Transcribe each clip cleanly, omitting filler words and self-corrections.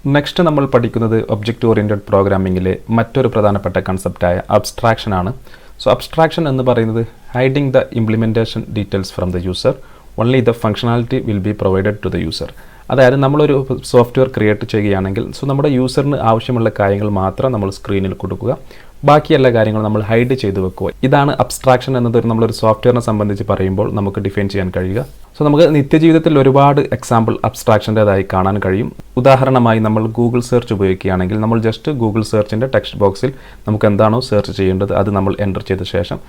Next നമ്മൾ പഠിക്കുന്നത് object oriented പ്രോഗ്രാമിങ്ങിലെ മറ്റൊരു പ്രധാനപ്പെട്ട കൺസെപ്റ്റായ അബ്സ്ട്രാക്ഷൻ ആണ്. സോ അബ്സ്ട്രാക്ഷൻ എന്ന് പറയുന്നത് hiding the implementation details from the user, only the functionality will be provided to the user. അതായത് നമ്മളൊരു സോഫ്റ്റ്വെയർ ക്രിയേറ്റ് ചെയ്യുകയാണെങ്കിൽ നമ്മുടെ യൂസറിന് ആവശ്യമുള്ള കാര്യങ്ങൾ മാത്രം നമ്മൾ സ്ക്രീനിൽ കൊടുക്കുക, ബാക്കി എല്ലാ കാര്യങ്ങളും നമ്മൾ ഹൈഡ് ചെയ്ത് വെക്കുക. ഇതാണ് അബ്സ്ട്രാക്ഷൻ എന്നത് നമ്മളൊരു സോഫ്റ്റ്വെയറിനെ സംബന്ധിച്ച് പറയുമ്പോൾ നമുക്ക് ഡിഫൈൻ ചെയ്യാൻ കഴിയുക. സോ നമുക്ക് നിത്യജീവിതത്തിൽ ഒരുപാട് എക്സാമ്പിൾ അബ്സ്ട്രാക്ഷൻ്റെതായി കാണാൻ കഴിയും. ഉദാഹരണമായി നമ്മൾ ഗൂഗിൾ സെർച്ച് ഉപയോഗിക്കുകയാണെങ്കിൽ നമ്മൾ ജസ്റ്റ് ഗൂഗിൾ സെർച്ചിൻ്റെ ടെക്സ്റ്റ് ബോക്സിൽ നമുക്ക് എന്താണോ സെർച്ച് ചെയ്യേണ്ടത് അത് നമ്മൾ എൻ്റർ ചെയ്ത ശേഷം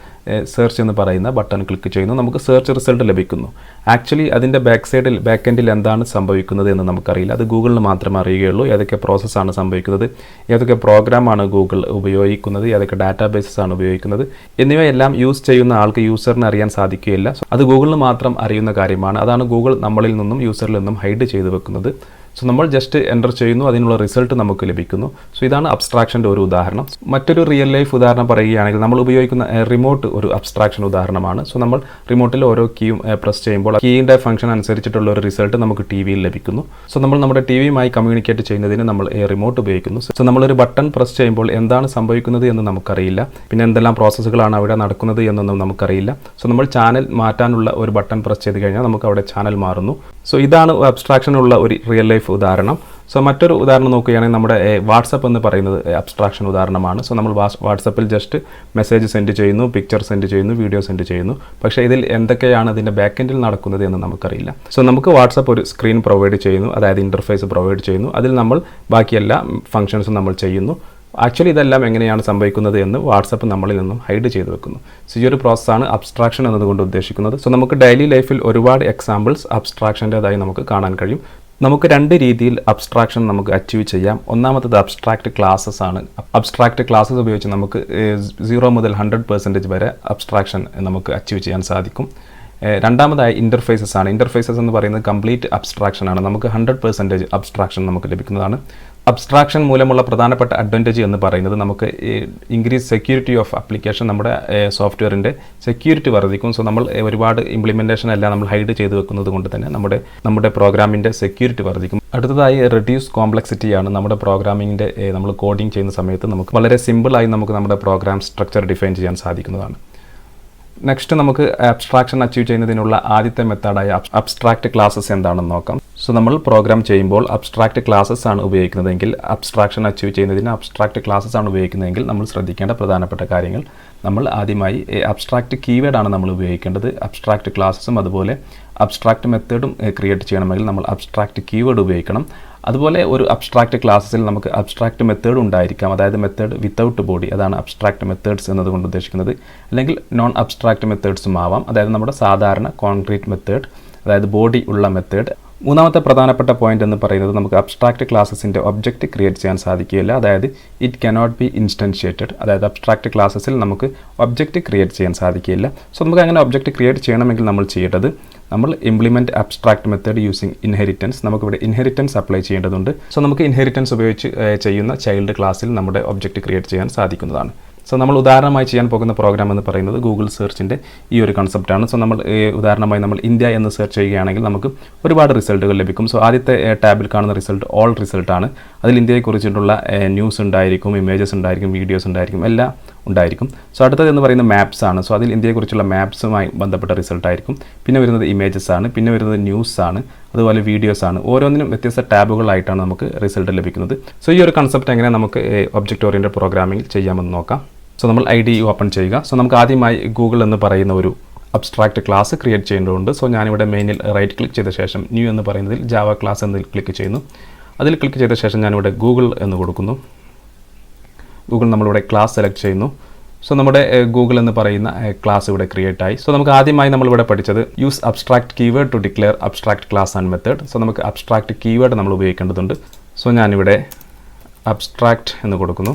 സെർച്ച് എന്ന് പറയുന്ന ബട്ടൺ ക്ലിക്ക് ചെയ്യുന്നു, നമുക്ക് സെർച്ച് റിസൾട്ട് ലഭിക്കുന്നു. ആക്ച്വലി അതിൻ്റെ ബാക്ക് എൻഡിൽ എന്താണ് സംഭവിക്കുന്നത് എന്ന് നമുക്കറിയില്ല. അത് ഗൂഗിളിന് മാത്രമേ അറിയുകയുള്ളൂ. ഏതൊക്കെ പ്രോസസ്സാണ് സംഭവിക്കുന്നത്, ഏതൊക്കെ പ്രോഗ്രാമാണ് ഗൂഗിൾ ഉപയോഗിക്കുന്നത്, ഏതൊക്കെ ഡാറ്റാബേസസ് ആണ് ഉപയോഗിക്കുന്നത് എന്നിവയെല്ലാം യൂസ് ചെയ്യുന്ന ആൾക്ക് യൂസറിന് അറിയാൻ സാധിക്കുകയില്ല. അത് ഗൂഗിളിന് മാത്രം അറിയുന്ന കാര്യമാണ്. അതാണ് ഗൂഗിൾ നമ്മളിൽ നിന്നും യൂസറിൽ നിന്നും ഹൈഡ് ചെയ്ത് വെക്കുന്നത്. സോ നമ്മൾ ജസ്റ്റ് എൻ്റർ ചെയ്യുന്നു, അതിനുള്ള റിസൾട്ട് നമുക്ക് ലഭിക്കുന്നു. സോ ഇതാണ് അബ്സ്ട്രാക്ഷൻ്റെ ഒരു ഉദാഹരണം. മറ്റൊരു റിയൽ ലൈഫ് ഉദാഹരണം പറയുകയാണെങ്കിൽ നമ്മൾ ഉപയോഗിക്കുന്ന റിമോട്ട് ഒരു അബ്സ്ട്രാക്ഷൻ ഉദാഹരണമാണ്. സോ നമ്മൾ റിമോട്ടിൽ ഓരോ കീയും പ്രസ് ചെയ്യുമ്പോൾ കീയിൻ്റെ ഫംഗ്ഷൻ അനുസരിച്ചിട്ടുള്ള ഒരു റിസൾട്ട് നമുക്ക് ടി വിയിൽ ലഭിക്കുന്നു. സോ നമ്മൾ നമ്മുടെ ടി വിയുമായി കമ്മ്യൂണിക്കേറ്റ് ചെയ്യുന്നതിന് നമ്മൾ റിമോട്ട് ഉപയോഗിക്കുന്നു. സോ നമ്മളൊരു ബട്ടൺ പ്രസ് ചെയ്യുമ്പോൾ എന്താണ് സംഭവിക്കുന്നത് എന്ന് നമുക്കറിയില്ല, പിന്നെ എന്തെല്ലാം പ്രോസസ്സുകളാണ് അവിടെ നടക്കുന്നത് എന്നൊന്നും നമുക്കറിയില്ല. സോ നമ്മൾ ചാനൽ മാറ്റാനുള്ള ഒരു ബട്ടൺ പ്രസ് ചെയ്ത് കഴിഞ്ഞാൽ നമുക്ക് അവിടെ ചാനൽ മാറുന്നു. സോ ഇതാണ് അബ്സ്ട്രാക്ഷനുള്ള ഒരു റിയൽ ലൈഫ് ഉദാഹരണം. സോ മറ്റൊരു ഉദാഹരണം നോക്കുകയാണെങ്കിൽ നമ്മുടെ വാട്സപ്പ് എന്ന് പറയുന്നത് അബ്സ്ട്രാക്ഷൻ ഉദാഹരണമാണ്. സോ നമ്മൾ വാട്സപ്പിൽ ജസ്റ്റ് മെസ്സേജ് സെൻഡ് ചെയ്യുന്നു, പിക്ചർ സെൻഡ് ചെയ്യുന്നു, വീഡിയോ സെൻഡ് ചെയ്യുന്നു. പക്ഷേ ഇതിൽ എന്തൊക്കെയാണ് അതിൻ്റെ ബാക്ക് എൻഡിൽ നടക്കുന്നത് എന്ന് നമുക്കറിയില്ല. സോ നമുക്ക് വാട്സപ്പ് ഒരു സ്ക്രീൻ പ്രൊവൈഡ് ചെയ്യുന്നു, അതായത് ഇൻ്റർഫേസ് പ്രൊവൈഡ് ചെയ്യുന്നു. അതിൽ നമ്മൾ ബാക്കി എല്ലാ ഫംഗ്ഷൻസും നമ്മൾ ചെയ്യുന്നു. ആക്ച്വലി ഇതെല്ലാം എങ്ങനെയാണ് സംഭവിക്കുന്നത് എന്ന് വാട്സപ്പ് നമ്മളിൽ നിന്നും ഹൈഡ് ചെയ്ത് വെക്കുന്നു. സോ ഈ ഒരു പ്രോസസ്സാണ് അബ്സ്ട്രാക്ഷൻ എന്നതുകൊണ്ട് ഉദ്ദേശിക്കുന്നത്. സോ നമുക്ക് ഡെയിലി ലൈഫിൽ ഒരുപാട് എക്സാമ്പിൾസ് അബ്സ്ട്രാക്ഷൻ്റെതായി നമുക്ക് കാണാൻ കഴിയും. നമുക്ക് രണ്ട് രീതിയിൽ അബ്സ്ട്രാക്ഷൻ നമുക്ക് അച്ചീവ് ചെയ്യാം. ഒന്നാമത്തത് അബ്സ്ട്രാക്റ്റ് ക്ലാസ്സസ് ആണ്. അബ്സ്ട്രാക്റ്റ് ക്ലാസ്സസ് ഉപയോഗിച്ച് നമുക്ക് 0 മുതൽ 100% വരെ അബ്സ്ട്രാക്ഷൻ നമുക്ക് അച്ചീവ് ചെയ്യാൻ സാധിക്കും. രണ്ടാമതായി ഇൻ്റർഫേസസ് ആണ്. ഇൻ്റർഫേസസ് എന്ന് പറയുന്നത് കംപ്ലീറ്റ് അബ്സ്ട്രാക്ഷൻ ആണ്. നമുക്ക് 100% അബ്സ്ട്രാക്ഷൻ നമുക്ക് ലഭിക്കുന്നതാണ്. അബ്സ്ട്രാക്ഷൻ മൂലമുള്ള പ്രധാനപ്പെട്ട അഡ്വാൻറ്റേജ് എന്ന് പറയുന്നത് നമുക്ക് ഇൻക്രീസ് സെക്യൂരിറ്റി ഓഫ് ആപ്ലിക്കേഷൻ, നമ്മുടെ സോഫ്റ്റ്വെയറിൻ്റെ സെക്യൂരിറ്റി വർദ്ധിക്കും. സോ നമ്മൾ ഒരുപാട് ഇംപ്ലിമെൻറ്റേഷൻ എല്ലാം നമ്മൾ ഹൈഡ് ചെയ്ത് വെക്കുന്നത് കൊണ്ട് തന്നെ നമ്മുടെ പ്രോഗ്രാമിൻ്റെ സെക്യൂരിറ്റി വർദ്ധിക്കും. അടുത്തതായി റെഡ്യൂസ് കോംപ്ലക്സിറ്റിയാണ്. നമ്മുടെ പ്രോഗ്രാമിങ്ങിൻ്റെ നമ്മൾ കോഡിങ് ചെയ്യുന്ന സമയത്ത് നമുക്ക് വളരെ സിമ്പിളായി നമുക്ക് നമ്മുടെ പ്രോഗ്രാം സ്ട്രക്ചർ ഡിഫൈൻ ചെയ്യാൻ സാധിക്കുന്നതാണ്. നെക്സ്റ്റ് നമുക്ക് അബ്സ്ട്രാക്ഷൻ അച്ചീവ് ചെയ്യുന്നതിനുള്ള ആദ്യത്തെ മെത്തേഡായ അബ്സ്ട്രാക്റ്റ് ക്ലാസ്സസ് എന്താണെന്ന് നോക്കാം. സോ നമ്മൾ പ്രോഗ്രാം ചെയ്യുമ്പോൾ അബ്സ്ട്രാക്റ്റ് ക്ലാസ്സസ് ആണ് ഉപയോഗിക്കുന്നതെങ്കിൽ, അബ്സ്ട്രാക്ഷൻ അച്ചീവ് ചെയ്യുന്നതിന് അബ്സ്ട്രാക്റ്റ് ക്ലാസ്സസ് ആണ് ഉപയോഗിക്കുന്നതെങ്കിൽ നമ്മൾ ശ്രദ്ധിക്കേണ്ട പ്രധാനപ്പെട്ട കാര്യങ്ങൾ, നമ്മൾ ആദ്യമായി അബ്സ്ട്രാക്റ്റ് കീവേഡാണ് നമ്മൾ ഉപയോഗിക്കേണ്ടത്. അബ്സ്ട്രാക്റ്റ് ക്ലാസ്സസും അതുപോലെ അബ്സ്ട്രാക്റ്റ് മെത്തേഡും ക്രിയേറ്റ് ചെയ്യണമെങ്കിൽ നമ്മൾ അബ്സ്ട്രാക്റ്റ് കീവേഡ് ഉപയോഗിക്കണം. അതുപോലെ ഒരു അബ്സ്ട്രാക്റ്റ് ക്ലാസ്സിൽ നമുക്ക് അബ്സ്ട്രാക്റ്റ് മെത്തേഡ് ഉണ്ടായിരിക്കാം, അതായത് മെത്തേഡ് വിത്തൗട്ട് ബോഡി, അതാണ് അബ്സ്ട്രാക്റ്റ് മെത്തേഡ്സ് എന്നതുകൊണ്ട് ഉദ്ദേശിക്കുന്നത്. അല്ലെങ്കിൽ നോൺ അബ്സ്ട്രാക്റ്റ് മെത്തേഡ്സും ആവാം, അതായത് നമ്മുടെ സാധാരണ കോൺക്രീറ്റ് മെത്തേഡ്, അതായത് ബോഡി ഉള്ള മെത്തേഡ്. മൂന്നാമത്തെ പ്രധാനപ്പെട്ട പോയിന്റ് എന്ന് പറയുന്നത് നമുക്ക് അബ്സ്ട്രാക്റ്റ് ക്ലാസ്സസിൻ്റെ ഒബ്ജക്റ്റ് ക്രിയേറ്റ് ചെയ്യാൻ സാധിക്കുകയില്ല, അതായത് ഇറ്റ് കനോട്ട് ബി ഇൻസ്റ്റൻഷ്യേറ്റഡ്. അതായത് അബ്സ്ട്രാക്റ്റ് ക്ലാസ്സസിൽ നമുക്ക് ഒബ്ജക്റ്റ് ക്രിയേറ്റ് ചെയ്യാൻ സാധിക്കുകയില്ല. സോ നമുക്ക് അങ്ങനെ ഒബ്ജക്റ്റ് ക്രിയേറ്റ് ചെയ്യണമെങ്കിൽ നമ്മൾ ചെയ്യേണ്ടത്, നമ്മൾ implement abstract method using inheritance. നമുക്കിവിടെ ഇൻഹെറിറ്റൻസ് അപ്ലൈ ചെയ്യേണ്ടതുണ്ട്. സോ നമുക്ക് ഇൻഹെറിറ്റൻസ് ഉപയോഗിച്ച് ചെയ്യുന്ന ചൈൽഡ് ക്ലാസ്സിൽ നമ്മുടെ ഒബ്ജക്റ്റ് ക്രിയേറ്റ് ചെയ്യാൻ സാധിക്കുന്നതാണ്. സോ നമ്മൾ ഉദാഹരണമായി ചെയ്യാൻ പോകുന്ന പ്രോഗ്രാം എന്ന് പറയുന്നത് ഗൂഗിൾ സെർച്ചിൻ്റെ ഈ ഒരു കൺസെപ്റ്റാണ്. സോ നമ്മൾ ഉദാഹരണമായി നമ്മൾ ഇന്ത്യ എന്ന് സെർച്ച് ചെയ്യുകയാണെങ്കിൽ നമുക്ക് ഒരുപാട് റിസൾട്ടുകൾ ലഭിക്കും. സോ ആദ്യത്തെ ടാബിൽ കാണുന്ന റിസൾട്ട് ഓൾ റിസൾട്ടാണ്. അതിൽ ഇന്ത്യയെക്കുറിച്ചിട്ടുള്ള ന്യൂസ് ഉണ്ടായിരിക്കും, ഇമേജസ് ഉണ്ടായിരിക്കും, വീഡിയോസ് ഉണ്ടായിരിക്കും, എല്ലാം ഉണ്ടായിരിക്കും. സോ അടുത്തത് എന്ന് പറയുന്നത് മാപ്സ് ആണ്. സോ അതിൽ ഇന്ത്യയെക്കുറിച്ചുള്ള മാപ്സുമായി ബന്ധപ്പെട്ട റിസൾട്ടായിരിക്കും. പിന്നെ വരുന്നത് ഇമേജസ് ആണ്, പിന്നെ വരുന്നത് ന്യൂസ് ആണ്, അതുപോലെ വീഡിയോസ് ആണ്. ഓരോന്നിനും വ്യത്യസ്ത ടാബുകളായിട്ടാണ് നമുക്ക് റിസൾട്ട് ലഭിക്കുന്നത്. സോ ഈ ഒരു കൺസെപ്റ്റ് എങ്ങനെ നമുക്ക് ഒബ്ജക്റ്റ് ഓറിയൻറ്റഡ് പ്രോഗ്രാമിംഗ് ചെയ്യാമെന്ന് നോക്കാം. സോ നമ്മൾ ID ഓപ്പൺ ചെയ്യുക. സോ നമുക്ക് ആദ്യമായി ഗൂഗിൾ എന്ന് പറയുന്ന ഒരു അബ്സ്ട്രാക്റ്റ് ക്ലാസ് ക്രിയേറ്റ് ചെയ്യേണ്ടതുണ്ട്. സോ ഞാനിവിടെ മെയിനിൽ റൈറ്റ് ക്ലിക്ക് ചെയ്ത ശേഷം ന്യൂ എന്ന് പറയുന്നതിൽ ജാവ ക്ലാസ് എന്നതിൽ ക്ലിക്ക് ചെയ്യുന്നു. അതിൽ ക്ലിക്ക് ചെയ്ത ശേഷം ഞാനിവിടെ ഗൂഗിൾ എന്ന് കൊടുക്കുന്നു. ഗൂഗിൾ നമ്മളിവിടെ ക്ലാസ് സെലക്ട് ചെയ്യുന്നു. സോ നമ്മുടെ ഗൂഗിൾ എന്ന് പറയുന്ന ക്ലാസ് ഇവിടെ ക്രിയേറ്റ് ആയി. സോ നമുക്ക് ആദ്യമായി നമ്മളിവിടെ പഠിച്ചത് use abstract keyword to declare abstract class and method. So നമുക്ക് അബ്സ്ട്രാക്റ്റ് കീവേഡ് നമ്മൾ ഉപയോഗിക്കേണ്ടതുണ്ട്. സോ ഞാനിവിടെ അബ്സ്ട്രാക്റ്റ് എന്ന് കൊടുക്കുന്നു,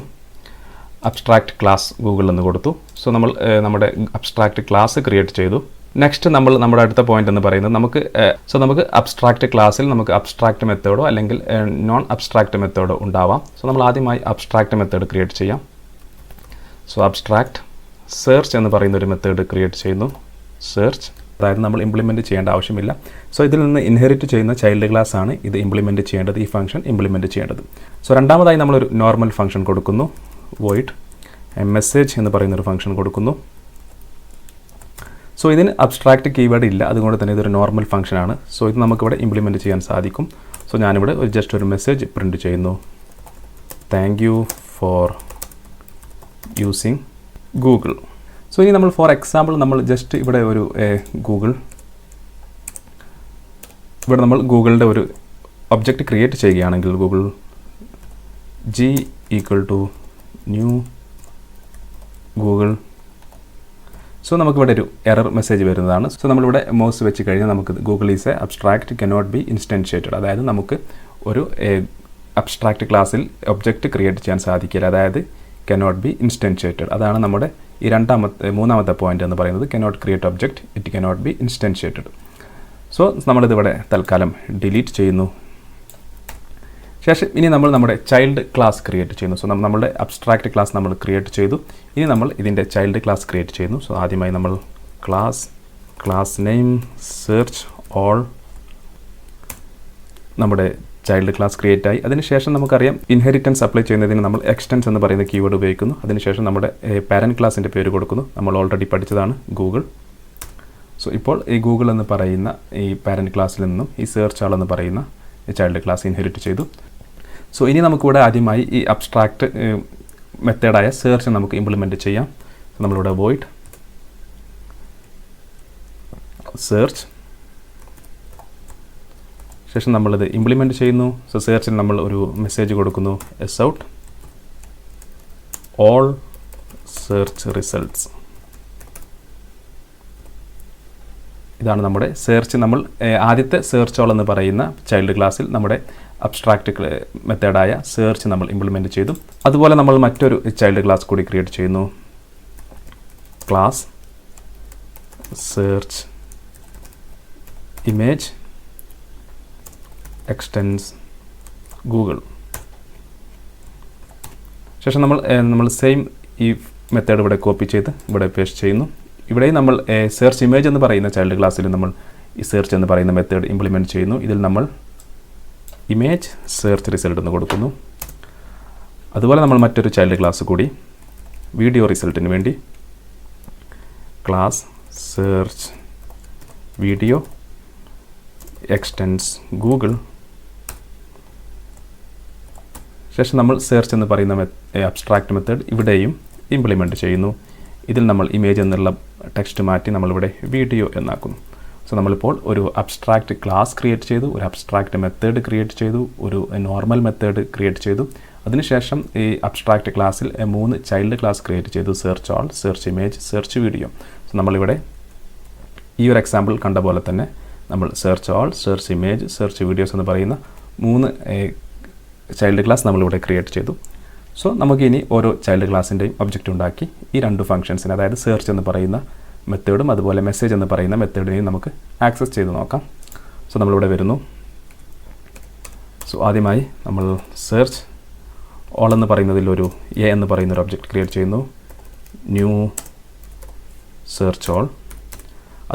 അബ്സ്ട്രാക്റ്റ് ക്ലാസ് ഗൂഗിൾ എന്ന് കൊടുത്തു. സോ നമ്മൾ നമ്മുടെ അബ്സ്ട്രാക്റ്റ് ക്ലാസ് ക്രിയേറ്റ് ചെയ്തു. നെക്സ്റ്റ് നമ്മൾ നമ്മുടെ അടുത്ത പോയിന്റ് എന്ന് പറയുന്നത് നമുക്ക് അബ്സ്ട്രാക്റ്റ് ക്ലാസ്സിൽ നമുക്ക് അബ്സ്ട്രാക്റ്റ് മെത്തേഡോ അല്ലെങ്കിൽ നോൺ അബ്സ്ട്രാക്റ്റ് മെത്തേഡോ ഉണ്ടാവാം. സോ നമ്മൾ ആദ്യമായി അബ്സ്ട്രാക്റ്റ് മെത്തേഡ് ക്രിയേറ്റ് ചെയ്യാം. സോ അബ്സ്ട്രാക്റ്റ് സെർച്ച് എന്ന് പറയുന്ന ഒരു മെത്തേഡ് ക്രിയേറ്റ് ചെയ്യുന്നു. സെർച്ച് അതായത് നമ്മൾ ഇംപ്ലിമെൻറ്റ് ചെയ്യേണ്ട ആവശ്യമില്ല. സോ ഇതിൽ നിന്ന് ഇൻഹെറിറ്റ് ചെയ്യുന്ന ചൈൽഡ് ക്ലാസ് ആണ് ഇത് ഇംപ്ലിമെൻറ്റ് ചെയ്യേണ്ടത്, ഈ ഫംഗ്ഷൻ ഇംപ്ലിമെൻറ്റ് ചെയ്യേണ്ടത്. സോ രണ്ടാമതായി നമ്മളൊരു നോർമൽ ഫംഗ്ഷൻ കൊടുക്കുന്നു, void മെസ്സേജ് എന്ന് പറയുന്നൊരു ഫംഗ്ഷൻ കൊടുക്കുന്നു. സോ ഇതിന് അബ്സ്ട്രാക്റ്റ് കീവേഡ് ഇല്ല, അതുകൊണ്ട് തന്നെ ഇതൊരു നോർമൽ ഫംഗ്ഷനാണ്. സോ ഇത് നമുക്കിവിടെ ഇംപ്ലിമെൻറ്റ് ചെയ്യാൻ സാധിക്കും. സോ ഞാനിവിടെ ജസ്റ്റ് ഒരു മെസ്സേജ് പ്രിൻറ്റ് ചെയ്യുന്നു, thank you for using Google. So ഇനി നമ്മൾ ഫോർ എക്സാമ്പിൾ നമ്മൾ ജസ്റ്റ് ഇവിടെ ഒരു ഇവിടെ നമ്മൾ ഗൂഗിളിൻ്റെ ഒരു ഒബ്ജക്റ്റ് ക്രിയേറ്റ് ചെയ്യുകയാണെങ്കിൽ Google g = new Google. So നമുക്കിവിടെ ഒരു എറർ മെസ്സേജ് വരുന്നതാണ്. സോ നമ്മളിവിടെ മൗസ് വെച്ച് കഴിഞ്ഞാൽ നമുക്ക് Google is a abstract cannot be instantiated, അതായത് നമുക്ക് ഒരു അബ്സ്ട്രാക്റ്റ് ക്ലാസ്സിൽ ഒബ്ജക്റ്റ് ക്രിയേറ്റ് ചെയ്യാൻ സാധിക്കില്ല, അതായത് കനോട്ട് ബി ഇൻസ്റ്റൻഷ്യേറ്റഡ്. അതാണ് നമ്മുടെ ഈ മൂന്നാമത്തെ പോയിന്റ് എന്ന് പറയുന്നത്, cannot create object, it cannot be instantiated. So നമ്മളിതിവിടെ തൽക്കാലം ഡിലീറ്റ് ചെയ്യുന്നു. ശേഷം ഇനി നമ്മൾ നമ്മുടെ ചൈൽഡ് ക്ലാസ് ക്രിയേറ്റ് ചെയ്യുന്നു. സോ നമ്മുടെ അബ്സ്ട്രാക്റ്റ് ക്ലാസ് നമ്മൾ ക്രിയേറ്റ് ചെയ്തു. ഇനി നമ്മൾ ഇതിൻ്റെ ചൈൽഡ് ക്ലാസ് ക്രിയേറ്റ് ചെയ്യുന്നു. സോ ആദ്യമായി നമ്മൾ ക്ലാസ് നെയിം സെർച്ച് ഓൾ, നമ്മുടെ ചൈൽഡ് ക്ലാസ് ക്രിയേറ്റ് ആയി. അതിനുശേഷം നമുക്കറിയാം ഇൻഹെറിറ്റൻസ് അപ്ലൈ ചെയ്യുന്നതിന് നമ്മൾ എക്സ്റ്റൻസ് എന്ന് പറയുന്ന കീവേഡ് ഉപയോഗിക്കുന്നു. അതിനുശേഷം നമ്മുടെ പാരൻറ്റ് ക്ലാസിൻ്റെ പേര് കൊടുക്കുന്നു. നമ്മൾ ഓൾറെഡി പഠിച്ചതാണ് ഗൂഗിൾ. സോ ഇപ്പോൾ ഈ ഗൂഗിൾ എന്ന് പറയുന്ന ഈ പാരൻറ്റ് ക്ലാസ്സിൽ നിന്നും ഈ സെർച്ച് ആൾ എന്ന് പറയുന്ന ഈ ചൈൽഡ് ക്ലാസ് ഇൻഹെറിറ്റ് ചെയ്തു. സോ ഇനി നമുക്കിവിടെ ആദ്യമായി ഈ അബ്സ്ട്രാക്റ്റ് മെത്തേഡായ സെർച്ച് നമുക്ക് ഇംപ്ലിമെൻറ്റ് ചെയ്യാം. നമ്മളിവിടെ void സെർച്ച്, ശേഷം നമ്മളിത് ഇംപ്ലിമെൻറ്റ് ചെയ്യുന്നു. സോ സെർച്ചിൽ നമ്മൾ ഒരു മെസ്സേജ് കൊടുക്കുന്നു, out all search results. ഇതാണ് നമ്മുടെ സെർച്ച്. നമ്മൾ ആദ്യത്തെ സെർച്ച് ഓൾ എന്ന് പറയുന്ന ചൈൽഡ് ക്ലാസ്സിൽ നമ്മുടെ അബ്സ്ട്രാക്റ്റ് മെത്തേഡായ സെർച്ച് നമ്മൾ ഇംപ്ലിമെൻറ്റ് ചെയ്തു. അതുപോലെ നമ്മൾ മറ്റൊരു ചൈൽഡ് ക്ലാസ് കൂടി ക്രിയേറ്റ് ചെയ്യുന്നു, class search image extends Google. ശേഷം നമ്മൾ സെയിം ഈ മെത്തേഡ് ഇവിടെ കോപ്പി ചെയ്ത് ഇവിടെ പേസ്റ്റ് ചെയ്യുന്നു. ഇവിടെ നമ്മൾ സെർച്ച് ഇമേജ് എന്ന് പറയുന്ന ചൈൽഡ് ക്ലാസ്സിൽ നമ്മൾ ഈ സെർച്ച് എന്ന് പറയുന്ന മെത്തേഡ് ഇംപ്ലിമെൻറ്റ് ചെയ്യുന്നു. ഇതിൽ നമ്മൾ ഇമേജ് സെർച്ച് റിസൾട്ട് എന്ന് കൊടുക്കുന്നു. അതുപോലെ നമ്മൾ മറ്റൊരു ചൈൽഡ് ക്ലാസ് കൂടി വീഡിയോ റിസൾട്ടിന് വേണ്ടി class search video extends Google. ശേഷം നമ്മൾ സെർച്ച് എന്ന് പറയുന്ന അബ്സ്ട്രാക്റ്റ് മെത്തേഡ് ഇവിടെയും ഇംപ്ലിമെൻറ്റ് ചെയ്യുന്നു. ഇതിൽ നമ്മൾ ഇമേജ് എന്നുള്ള ടെക്സ്റ്റ് മാറ്റി നമ്മളിവിടെ വീഡിയോ എന്നാക്കുന്നു. സോ നമ്മളിപ്പോൾ ഒരു അബ്സ്ട്രാക്റ്റ് ക്ലാസ് ക്രിയേറ്റ് ചെയ്തു, ഒരു അബ്സ്ട്രാക്റ്റ് മെത്തേഡ് ക്രിയേറ്റ് ചെയ്തു, ഒരു നോർമൽ മെത്തേഡ് ക്രിയേറ്റ് ചെയ്തു. അതിനുശേഷം ഈ അബ്സ്ട്രാക്റ്റ് ക്ലാസ്സിൽ 3 ചൈൽഡ് ക്ലാസ് ക്രിയേറ്റ് ചെയ്തു, search all, search image, search video. So നമ്മളിവിടെ ഈ ഒരു എക്സാമ്പിൾ കണ്ട പോലെ തന്നെ നമ്മൾ search all, search image, search videos എന്ന് പറയുന്ന 3 ചൈൽഡ് ക്ലാസ് നമ്മളിവിടെ ക്രിയേറ്റ് ചെയ്തു. സോ നമുക്കിനി ഓരോ ചൈൽഡ് ക്ലാസ്സിൻ്റെയും ഒബ്ജക്റ്റ് ഉണ്ടാക്കി ഈ 2 ഫംഗ്ഷൻസിന്, അതായത് സെർച്ച് എന്ന് പറയുന്ന മെത്തേഡും അതുപോലെ മെസ്സേജ് എന്ന് പറയുന്ന മെത്തേഡിനെയും നമുക്ക് ആക്സസ് ചെയ്ത് നോക്കാം. സോ നമ്മളിവിടെ വരുന്നു. സോ ആദ്യമായി നമ്മൾ സെർച്ച് ഓൾ എന്ന് പറയുന്നതിൽ ഒരു എ എന്ന് പറയുന്ന ഒരു ഒബ്ജക്റ്റ് ക്രിയേറ്റ് ചെയ്യുന്നു, ന്യൂ സെർച്ച് ഓൾ.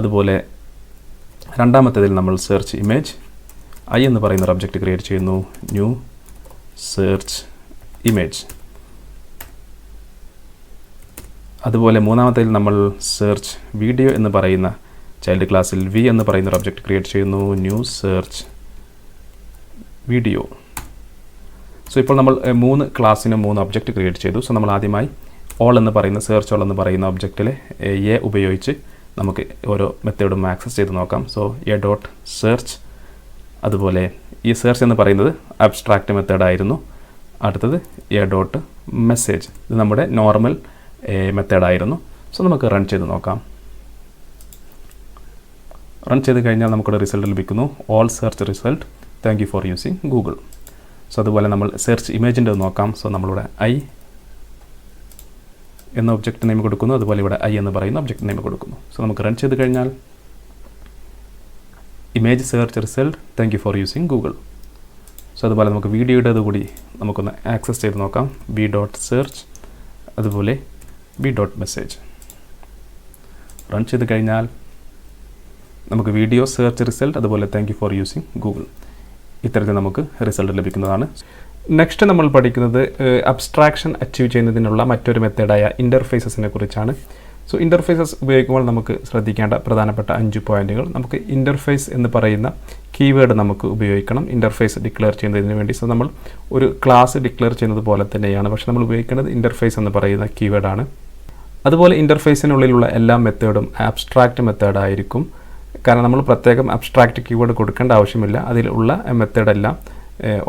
അതുപോലെ രണ്ടാമത്തേതിൽ നമ്മൾ സെർച്ച് ഇമേജ് ഐ എന്ന് പറയുന്ന ഒരു ഒബ്ജക്റ്റ് ക്രിയേറ്റ് ചെയ്യുന്നു, ന്യൂ സെർച്ച് ഇമേജ്. അതുപോലെ മൂന്നാമത്തേതിൽ നമ്മൾ സെർച്ച് വീഡിയോ എന്ന് പറയുന്ന ചൈൽഡ് ക്ലാസ്സിൽ വി എന്ന് പറയുന്ന ഒരു ഒബ്ജക്റ്റ് ക്രിയേറ്റ് ചെയ്യുന്നു, ന്യൂ സെർച്ച് വീഡിയോ. സോ ഇപ്പോൾ നമ്മൾ 3 ക്ലാസ്സിന് 3 ഒബ്ജക്റ്റ് ക്രിയേറ്റ് ചെയ്തു. സോ നമ്മൾ ആദ്യമായി ഓൾ എന്ന് പറയുന്ന സെർച്ച് ഓൾ എന്ന് പറയുന്ന ഒബ്ജക്റ്റിലെ എ ഉപയോഗിച്ച് നമുക്ക് ഓരോ മെത്തേഡും ആക്സസ് ചെയ്ത് നോക്കാം. സോ എ ഡോട്ട് സെർച്ച്, അതുപോലെ ഈ സെർച്ച് എന്ന് പറയുന്നത് അബ്സ്ട്രാക്റ്റ് മെത്തേഡായിരുന്നു. അടുത്തത് എ ഡോട്ട് മെസ്സേജ്, ഇത് നമ്മുടെ നോർമൽ മെത്തേഡായിരുന്നു. സോ നമുക്ക് റൺ ചെയ്ത് നോക്കാം. റൺ ചെയ്ത് കഴിഞ്ഞാൽ നമുക്കിവിടെ റിസൾട്ട് ലഭിക്കുന്നു, all search result, thank you for using Google. So അതുപോലെ നമ്മൾ സെർച്ച് ഇമേജിൻ്റെ നോക്കാം. സോ നമ്മളിവിടെ ഐ എന്ന ഒബ്ജക്റ്റ് നെയിം കൊടുക്കുന്നു, അതുപോലെ ഇവിടെ ഐ എന്ന് പറയുന്ന ഒബ്ജക്റ്റ് നെയിം കൊടുക്കുന്നു. സോ നമുക്ക് റൺ ചെയ്ത് കഴിഞ്ഞാൽ image search result, thank you for using Google. So അതുപോലെ നമുക്ക് വീഡിയോയുടേത് കൂടി നമുക്കൊന്ന് ആക്സസ് ചെയ്ത് നോക്കാം, ബി ഡോട്ട് സെർച്ച്, അതുപോലെ ബി ഡോട്ട് മെസ്സേജ്. റൺ ചെയ്ത് കഴിഞ്ഞാൽ നമുക്ക് വീഡിയോ സെർച്ച് റിസൾട്ട് അതുപോലെ thank you for using Google ഇത്തരത്തിൽ നമുക്ക് റിസൾട്ട് ലഭിക്കുന്നതാണ്. നെക്സ്റ്റ് നമ്മൾ പഠിക്കുന്നത് അബ്സ്ട്രാക്ഷൻ അച്ചീവ് ചെയ്യുന്നതിനുള്ള മറ്റൊരു മെത്തേഡായ ഇൻ്റർഫേസസിനെ കുറിച്ചാണ്. സോ ഇൻ്റർഫേസസ് ഉപയോഗിക്കുമ്പോൾ നമുക്ക് ശ്രദ്ധിക്കേണ്ട പ്രധാനപ്പെട്ട 5 പോയിന്റുകൾ. നമുക്ക് ഇൻ്റർഫേസ് എന്ന് പറയുന്ന കീവേഡ് നമുക്ക് ഉപയോഗിക്കണം ഇൻ്റർഫേസ് ഡിക്ലെയർ ചെയ്യുന്നതിന് വേണ്ടി. സോ നമ്മൾ ഒരു ക്ലാസ് ഡിക്ലെയർ ചെയ്യുന്നത് പോലെ തന്നെയാണ്, പക്ഷേ നമ്മൾ ഉപയോഗിക്കേണ്ടത് ഇൻ്റർഫേസ് എന്ന് പറയുന്ന കീവേഡാണ്. അതുപോലെ ഇൻ്റർഫേസിനുള്ളിലുള്ള എല്ലാ മെത്തേഡും ആബ്സ്ട്രാക്റ്റ് മെത്തേഡ് ആയിരിക്കും. കാരണം നമ്മൾ പ്രത്യേകം അബ്സ്ട്രാക്റ്റ് കീവേഡ് കൊടുക്കേണ്ട ആവശ്യമില്ല. അതിലുള്ള മെത്തേഡെല്ലാം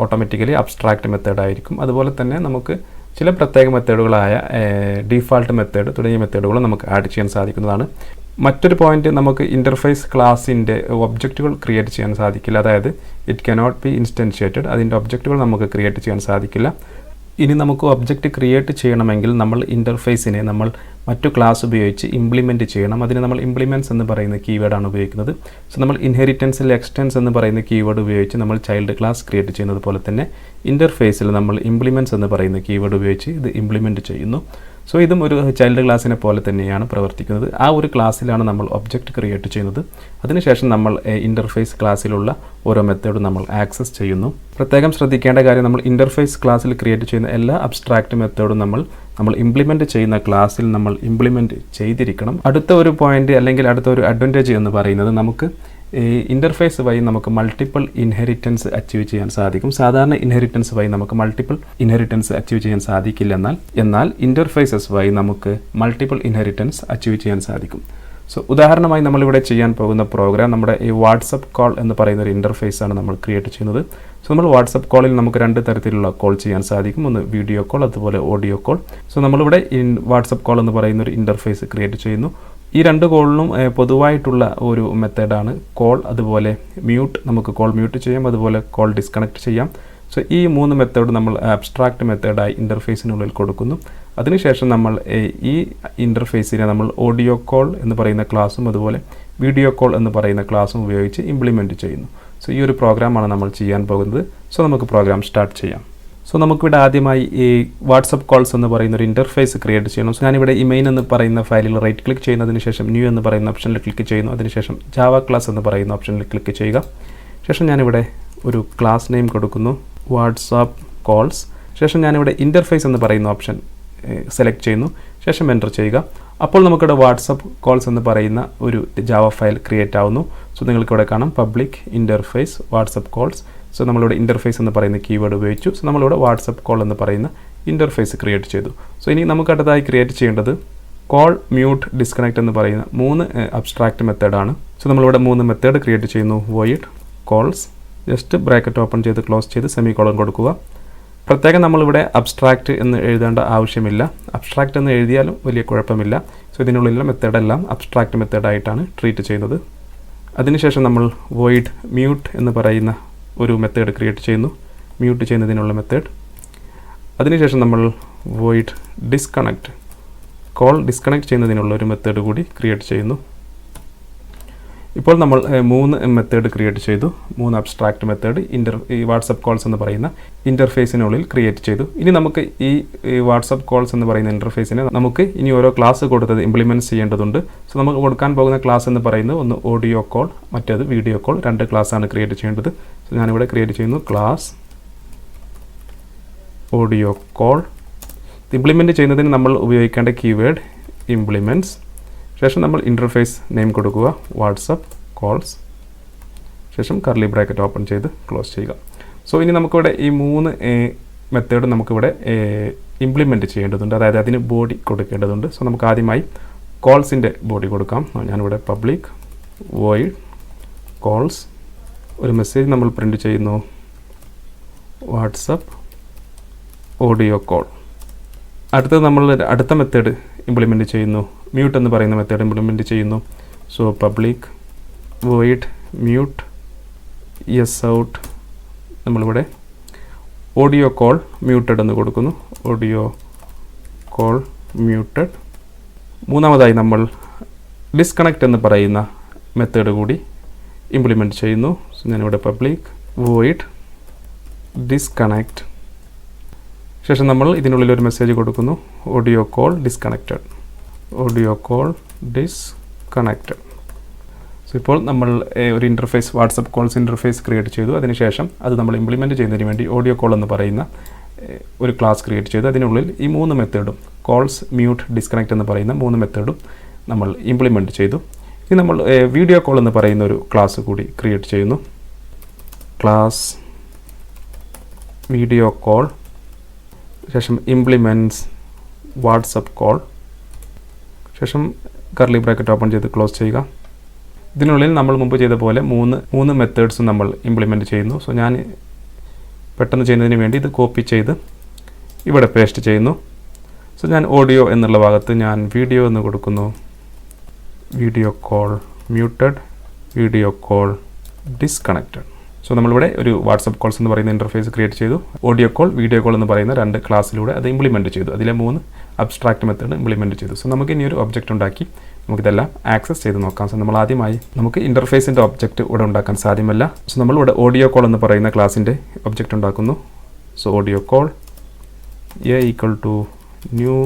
ഓട്ടോമാറ്റിക്കലി അബ്സ്ട്രാക്റ്റ് മെത്തേഡ് ആയിരിക്കും. അതുപോലെ തന്നെ നമുക്ക് ചില പ്രത്യേക മെത്തേഡുകളായ ഡിഫാൾട്ട് മെത്തേഡ് തുടങ്ങിയ മെത്തേഡുകളും നമുക്ക് ആഡ് ചെയ്യാൻ സാധിക്കുന്നതാണ്. മറ്റൊരു പോയിന്റ്, നമുക്ക് ഇൻ്റർഫേസ് ക്ലാസിൻ്റെ ഒബ്ജക്റ്റുകൾ ക്രിയേറ്റ് ചെയ്യാൻ സാധിക്കില്ല. അതായത് ഇറ്റ് കനോട്ട് ബി ഇൻസ്റ്റൻഷ്യേറ്റഡ്. അതിൻ്റെ ഒബ്ജക്റ്റുകൾ നമുക്ക് ക്രിയേറ്റ് ചെയ്യാൻ സാധിക്കില്ല. ഇനി നമുക്ക് ഒബ്ജക്റ്റ് ക്രിയേറ്റ് ചെയ്യണമെങ്കിൽ നമ്മൾ ഇൻ്റർഫേസിനെ നമ്മൾ മറ്റു ക്ലാസ് ഉപയോഗിച്ച് ഇംപ്ലിമെൻറ്റ് ചെയ്യണം. അതിന് നമ്മൾ ഇംപ്ലിമെൻറ്റ്സ് എന്ന് പറയുന്ന കീവേഡാണ് ഉപയോഗിക്കുന്നത്. സോ നമ്മൾ ഇൻഹെറിറ്റൻസിൽ എക്സ്റ്റെൻസ് എന്ന് പറയുന്ന കീവേഡ് ഉപയോഗിച്ച് നമ്മൾ ചൈൽഡ് ക്ലാസ് ക്രിയേറ്റ് ചെയ്യുന്നത് പോലെ തന്നെ ഇൻ്റർഫേസിൽ നമ്മൾ ഇംപ്ലിമെൻറ്റ്സ് എന്ന് പറയുന്ന കീവേഡ് ഉപയോഗിച്ച് ഇത് ഇംപ്ലിമെൻറ്റ് ചെയ്യുന്നു. സോ ഇതും ഒരു ചൈൽഡ് ക്ലാസ്സിനെ പോലെ തന്നെയാണ് പ്രവർത്തിക്കുന്നത്. ആ ഒരു ക്ലാസ്സിലാണ് നമ്മൾ ഒബ്ജക്റ്റ് ക്രിയേറ്റ് ചെയ്യുന്നത്. അതിനുശേഷം നമ്മൾ ഇൻ്റർഫേസ് ക്ലാസ്സിലുള്ള ഓരോ മെത്തേഡും നമ്മൾ ആക്സസ് ചെയ്യുന്നു. പ്രത്യേകം ശ്രദ്ധിക്കേണ്ട കാര്യം, നമ്മൾ ഇൻ്റർഫേസ് ക്ലാസ്സിൽ ക്രിയേറ്റ് ചെയ്യുന്ന എല്ലാ അബ്സ്ട്രാക്റ്റ് മെത്തേഡും നമ്മൾ ഇംപ്ലിമെൻറ്റ് ചെയ്യുന്ന ക്ലാസ്സിൽ നമ്മൾ ഇംപ്ലിമെൻറ്റ് ചെയ്തിരിക്കണം. അടുത്ത ഒരു പോയിന്റ് അല്ലെങ്കിൽ അടുത്ത ഒരു അഡ്വാൻറ്റേജ് എന്ന് പറയുന്നത്, നമുക്ക് ഇൻ്റർഫേസ് വഴി നമുക്ക് മൾട്ടിപ്പിൾ ഇൻഹെറിറ്റൻസ് അച്ചീവ് ചെയ്യാൻ സാധിക്കും. സാധാരണ ഇൻഹെറിറ്റൻസ് വഴി നമുക്ക് മൾട്ടിപ്പിൾ ഇൻഹെറിറ്റൻസ് അച്ചീവ് ചെയ്യാൻ സാധിക്കില്ല. എന്നാൽ ഇൻ്റർഫേസസ് വഴി നമുക്ക് മൾട്ടിപ്പിൾ ഇൻഹെറിറ്റൻസ് അച്ചീവ് ചെയ്യാൻ സാധിക്കും. സോ ഉദാഹരണമായി നമ്മളിവിടെ ചെയ്യാൻ പോകുന്ന പ്രോഗ്രാം നമ്മുടെ ഈ വാട്സപ്പ് കോൾ എന്ന് പറയുന്ന ഒരു ഇൻ്റർഫേസ് ആണ് നമ്മൾ ക്രിയേറ്റ് ചെയ്യുന്നത്. സോ നമ്മൾ വാട്സപ്പ് കോളിൽ നമുക്ക് 2 തരത്തിലുള്ള കോൾ ചെയ്യാൻ സാധിക്കും. ഒന്ന് വീഡിയോ കോൾ, അതുപോലെ ഓഡിയോ കോൾ. സോ നമ്മളിവിടെ വാട്സപ്പ് കോൾ എന്ന് പറയുന്ന ഒരു ഇൻ്റർഫേസ് ക്രിയേറ്റ് ചെയ്യുന്നു. ഈ 2 കോളിനും പൊതുവായിട്ടുള്ള ഒരു മെത്തേഡാണ് കോൾ. അതുപോലെ മ്യൂട്ട്, നമുക്ക് കോൾ മ്യൂട്ട് ചെയ്യാം, അതുപോലെ കോൾ ഡിസ്കണക്ട് ചെയ്യാം. സോ ഈ 3 മെത്തേഡ് നമ്മൾ ആബ്സ്ട്രാക്റ്റ് മെത്തേഡായി ഇൻ്റർഫേസിനുള്ളിൽ കൊടുക്കുന്നു. അതിനുശേഷം നമ്മൾ ഈ ഇൻ്റർഫേസിനെ നമ്മൾ ഓഡിയോ കോൾ എന്ന് പറയുന്ന ക്ലാസ്സും അതുപോലെ വീഡിയോ കോൾ എന്ന് പറയുന്ന ക്ലാസ്സും ഉപയോഗിച്ച് ഇംപ്ലിമെൻറ്റ് ചെയ്യുന്നു. സോ ഈ ഒരു പ്രോഗ്രാമാണ് നമ്മൾ ചെയ്യാൻ പോകുന്നത്. സോ നമുക്ക് പ്രോഗ്രാം സ്റ്റാർട്ട് ചെയ്യാം. സോ നമുക്കിവിടെ ആദ്യമായി ഈ വാട്സപ്പ് കോൾസ് എന്ന് പറയുന്ന ഒരു ഇൻ്റർഫേസ് ക്രിയേറ്റ് ചെയ്യണം. സോ ഞാനിവിടെ ഇമെയിൻ എന്ന് പറയുന്ന ഫയലിൽ റൈറ്റ് ക്ലിക്ക് ചെയ്യുന്നതിന് ശേഷം ന്യൂ എന്ന് പറയുന്ന ഓപ്ഷനിൽ ക്ലിക്ക് ചെയ്യുന്നു. അതിനുശേഷം ജാവ ക്ലാസ് എന്ന് പറയുന്ന ഓപ്ഷനിൽ ക്ലിക്ക് ചെയ്യുക. ശേഷം ഞാനിവിടെ ഒരു ക്ലാസ് നെയിം കൊടുക്കുന്നു, വാട്സാപ്പ് കോൾസ്. ശേഷം ഞാനിവിടെ ഇൻ്റർഫേസ് എന്ന് പറയുന്ന ഓപ്ഷൻ സെലക്ട് ചെയ്യുന്നു. ശേഷം എൻ്റർ ചെയ്യുക. അപ്പോൾ നമുക്കിവിടെ വാട്സപ്പ് കോൾസ് എന്ന് പറയുന്ന ഒരു ജാവ ഫയൽ ക്രിയേറ്റ് ആവുന്നു. സോ നിങ്ങൾക്കിവിടെ കാണാം public interface WhatsApp calls. So നമ്മളിവിടെ ഇൻ്റർഫേസ് എന്ന് പറയുന്ന കീവേഡ് ഉപയോഗിച്ചു. സോ നമ്മളിവിടെ വാട്സപ്പ് കോൾ എന്ന് പറയുന്ന ഇൻ്റർഫേസ് ക്രിയേറ്റ് ചെയ്തു. സോ ഇനി നമുക്ക് അടുത്തതായി ക്രിയേറ്റ് ചെയ്യേണ്ടത് കോൾ, മ്യൂട്ട്, ഡിസ്കണക്ട് എന്ന് പറയുന്ന 3 അബ്സ്ട്രാക്റ്റ് മെത്തേഡാണ്. സോ നമ്മളിവിടെ 3 മെത്തേഡ് ക്രിയേറ്റ് ചെയ്യുന്നു. Void calls, just bracket open ചെയ്ത് ക്ലോസ് ചെയ്ത് സെമികോളൻ കൊടുക്കുക. പ്രത്യേകം നമ്മളിവിടെ അബ്സ്ട്രാക്റ്റ് എന്ന് എഴുതേണ്ട ആവശ്യമില്ല. അബ്സ്ട്രാക്റ്റ് എന്ന് എഴുതിയാലും വലിയ കുഴപ്പമില്ല. സോ ഇതിനുള്ളിലുള്ള മെത്തേഡെല്ലാം അബ്സ്ട്രാക്റ്റ് മെത്തേഡായിട്ടാണ് ട്രീറ്റ് ചെയ്യുന്നത്. അതിനുശേഷം നമ്മൾ വോയിഡ് മ്യൂട്ട് എന്ന് പറയുന്ന ഒരു മെത്തേഡ് ക്രിയേറ്റ് ചെയ്യുന്നു, മ്യൂട്ട് ചെയ്യുന്നതിനുള്ള മെത്തേഡ്. അതിനുശേഷം നമ്മൾ വോയിഡ് ഡിസ്കണക്ട്, കോൾ ഡിസ്കണക്ട് ചെയ്യുന്നതിനുള്ള ഒരു മെത്തേഡ് കൂടി ക്രിയേറ്റ് ചെയ്യുന്നു. ഇപ്പോൾ നമ്മൾ 3 മെത്തേഡ് ക്രിയേറ്റ് ചെയ്തു. 3 അബ്സ്ട്രാക്റ്റ് മെത്തേഡ് ഈ വാട്സപ്പ് കോൾസ് എന്ന് പറയുന്ന ഇൻ്റർഫേസിനുള്ളിൽ ക്രിയേറ്റ് ചെയ്തു. ഇനി നമുക്ക് ഈ വാട്സപ്പ് കോൾസ് എന്ന് പറയുന്ന ഇൻ്റർഫേസിനെ നമുക്ക് ഇനി ഓരോ ക്ലാസ് കൊടുത്തത് ഇംപ്ലിമെൻറ്റ് ചെയ്യേണ്ടതുണ്ട്. സോ നമുക്ക് കൊടുക്കാൻ പോകുന്ന ക്ലാസ് എന്ന് പറയുന്നത് ഒന്ന് ഓഡിയോ കോൾ, മറ്റേത് വീഡിയോ കോൾ. 2 ക്ലാസ്സാണ് ക്രിയേറ്റ് ചെയ്യേണ്ടത്. സോ ഞാനിവിടെ ക്രിയേറ്റ് ചെയ്യുന്നു ക്ലാസ് ഓഡിയോ കോൾ. ഇംപ്ലിമെൻറ്റ് ചെയ്യുന്നതിന് നമ്മൾ ഉപയോഗിക്കേണ്ട കീവേഡ് ഇംപ്ലിമെൻറ്റ്സ്. ശേഷം നമ്മൾ ഇൻ്റർഫേസ് നെയിം കൊടുക്കുക, വാട്സപ്പ് കോൾസ്. ശേഷം കർലി ബ്രാക്കറ്റ് ഓപ്പൺ ചെയ്ത് ക്ലോസ് ചെയ്യുക. സോ ഇനി നമുക്കിവിടെ ഈ 3 മെത്തേഡ് നമുക്കിവിടെ ഇംപ്ലിമെൻറ്റ് ചെയ്യേണ്ടതുണ്ട്. അതായത് അതിന് ബോഡി കൊടുക്കേണ്ടതുണ്ട്. സോ നമുക്ക് ആദ്യമായി കോൾസിൻ്റെ ബോഡി കൊടുക്കാം. ഞാനിവിടെ പബ്ലിക് വോയിഡ് കോൾസ്, ഒരു മെസ്സേജ് നമ്മൾ പ്രിൻ്റ് ചെയ്യുന്നു, വാട്സപ്പ് ഓഡിയോ കോൾ. അടുത്തത് നമ്മൾ അടുത്ത മെത്തേഡ് ഇംപ്ലിമെൻറ്റ് ചെയ്യുന്നു, മ്യൂട്ട് എന്ന് പറയുന്ന മെത്തേഡ് ഇംപ്ലിമെൻറ്റ് ചെയ്യുന്നു. So public void mute yes out. നമ്മളിവിടെ ഓഡിയോ കോൾ മ്യൂട്ടഡ് എന്ന് കൊടുക്കുന്നു, ഓഡിയോ കോൾ മ്യൂട്ടഡ്. മൂന്നാമതായി നമ്മൾ ഡിസ്കണക്ട് എന്ന് പറയുന്ന മെത്തേഡ് കൂടി ഇംപ്ലിമെൻറ്റ് ചെയ്യുന്നു. സോ ഞാനിവിടെ പബ്ലിക് വോയിഡ് ഡിസ്കണക്ട്. ശേഷം നമ്മൾ ഇതിനുള്ളിൽ ഒരു മെസ്സേജ് കൊടുക്കുന്നു, audio call disconnected, audio call disconnected. So so ഇപ്പോൾ നമ്മൾ ഒരു interface WhatsApp calls interface create ചെയ്തു. അതിനുശേഷം അത് നമ്മൾ ഇംപ്ലിമെൻറ്റ് ചെയ്യുന്നതിന് വേണ്ടി ഓഡിയോ കോൾ എന്ന് പറയുന്ന ഒരു ക്ലാസ് ക്രിയേറ്റ് ചെയ്തു. അതിനുള്ളിൽ ഈ 3 മെത്തേഡും കോൾസ്, മ്യൂട്ട്, ഡിസ്കണക്റ്റ് എന്ന് പറയുന്ന 3 മെത്തേഡും നമ്മൾ ഇംപ്ലിമെൻറ്റ് ചെയ്തു. ഇനി നമ്മൾ വീഡിയോ കോൾ എന്ന് പറയുന്ന ഒരു ക്ലാസ് കൂടി ക്രിയേറ്റ് ചെയ്യുന്നു. ക്ലാസ് വീഡിയോ കോൾ, ശേഷം ഇംപ്ലിമെൻറ്റ്സ് വാട്സപ്പ് കോൾ, ശേഷം കർലി ബ്രാക്കറ്റ് ഓപ്പൺ ചെയ്ത് ക്ലോസ് ചെയ്യുക. ഇതിനുള്ളിൽ നമ്മൾ മുമ്പ് ചെയ്ത പോലെ മൂന്ന് മെത്തേഡ്സും നമ്മൾ ഇംപ്ലിമെൻറ്റ് ചെയ്യുന്നു. സോ ഞാൻ പെട്ടെന്ന് ചെയ്യുന്നതിന് വേണ്ടി ഇത് കോപ്പി ചെയ്ത് ഇവിടെ പേസ്റ്റ് ചെയ്യുന്നു. സോ ഞാൻ ഓഡിയോ എന്നുള്ള ഭാഗത്ത് ഞാൻ വീഡിയോ എന്ന് കൊടുക്കുന്നു. Video call muted, video call disconnected. So നമ്മളിവിടെ ഒരു വാട്സപ്പ് കോൾസ് എന്ന് പറയുന്ന ഇൻ്റർഫേസ് ക്രിയേറ്റ് ചെയ്തു. ഓഡിയോ കോൾ, വീഡിയോ കോൾ എന്ന് പറയുന്ന 2 ക്ലാസ്സിലൂടെ അത് ഇംപ്ലിമെൻറ്റ് ചെയ്തു. അതിലെ 3 അബ്സ്ട്രാക്റ്റ് മെത്തേഡ് ഇംപ്ലിമെൻറ്റ് ചെയ്തു. സോ നമുക്ക് ഇനി ഒരു ഒബ്ജക്റ്റ് ഉണ്ടാക്കി നമുക്കിതെല്ലാം ആക്സസ് ചെയ്ത് നോക്കാം. സോ നമ്മൾ ആദ്യമായി നമുക്ക് ഇൻ്റർഫേസിൻ്റെ ഒബ്ജക്റ്റ് ഇവിടെ ഉണ്ടാക്കാൻ സാധ്യമല്ല. സോ നമ്മളിവിടെ ഓഡിയോ കോൾ എന്ന് പറയുന്ന ക്ലാസ്സിൻ്റെ ഒബ്ജക്റ്റ് ഉണ്ടാക്കുന്നു. So audio call a equal to new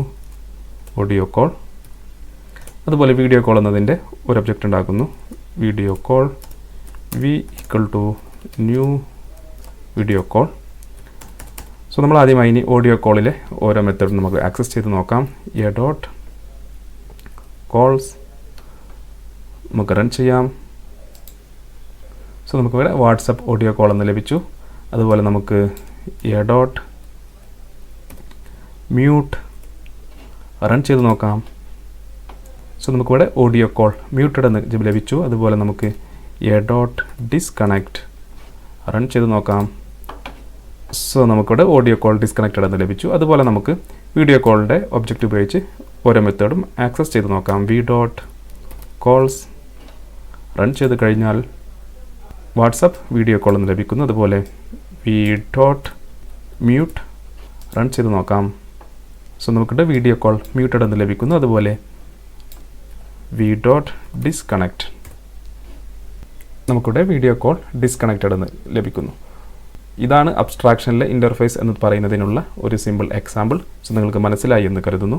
audio call. അതുപോലെ വീഡിയോ കോൾ എന്നതിൻ്റെ ഒരു ഒബ്ജക്റ്റ് ഉണ്ടാക്കുന്നു. Video call v equal to new video call. So നമ്മൾ ആദ്യമായി ഇനി ഓഡിയോ കോളിലെ ഓരോ മെത്തേഡും നമുക്ക് ആക്സസ് ചെയ്ത് നോക്കാം. എ ഡോട്ട് കോൾസ് നമുക്ക് റൺ ചെയ്യാം. സോ നമുക്കിവിടെ വാട്സപ്പ് ഓഡിയോ കോൾ എന്ന് ലഭിച്ചു. അതുപോലെ നമുക്ക് എ ഡോട്ട് മ്യൂട്ട് റൺ ചെയ്ത് നോക്കാം. സോ നമുക്കിവിടെ ഓഡിയോ കോൾ മ്യൂട്ടഡ് എന്ന് ലഭിച്ചു. അതുപോലെ നമുക്ക് എ ഡോട്ട് ഡിസ്കണക്റ്റ് റൺ ചെയ്ത് നോക്കാം. സോ നമുക്കിവിടെ ഓഡിയോ കോൾ ഡിസ്കണക്റ്റഡ് എന്ന് ലഭിച്ചു. അതുപോലെ നമുക്ക് വീഡിയോ കോളിൻ്റെ ഒബ്ജക്റ്റ് ഉപയോഗിച്ച് ഓരോ മെത്തേഡും ആക്സസ് ചെയ്ത് നോക്കാം. വി ഡോട്ട് കോൾസ് റൺ ചെയ്ത് കഴിഞ്ഞാൽ വാട്സപ്പ് വീഡിയോ കോൾ എന്ന് ലഭിക്കുന്നു. അതുപോലെ വി ഡോട്ട് മ്യൂട്ട് റൺ ചെയ്ത് നോക്കാം. സോ നമുക്കിവിടെ വീഡിയോ കോൾ മ്യൂട്ടഡ് എന്ന് ലഭിക്കുന്നു. അതുപോലെ വി ഡോട്ട് ഡിസ്കണക്റ്റ്, നമുക്കിവിടെ വീഡിയോ കോൾ ഡിസ്കണക്റ്റഡ് എന്ന് ലഭിക്കുന്നു. ഇതാണ് അബ്സ്ട്രാക്ഷനിലെ ഇൻ്റർഫേസ് എന്ന് പറയുന്നതിനുള്ള ഒരു സിമ്പിൾ എക്സാമ്പിൾ. സോ നിങ്ങൾക്ക് മനസ്സിലായി എന്ന് കരുതുന്നു.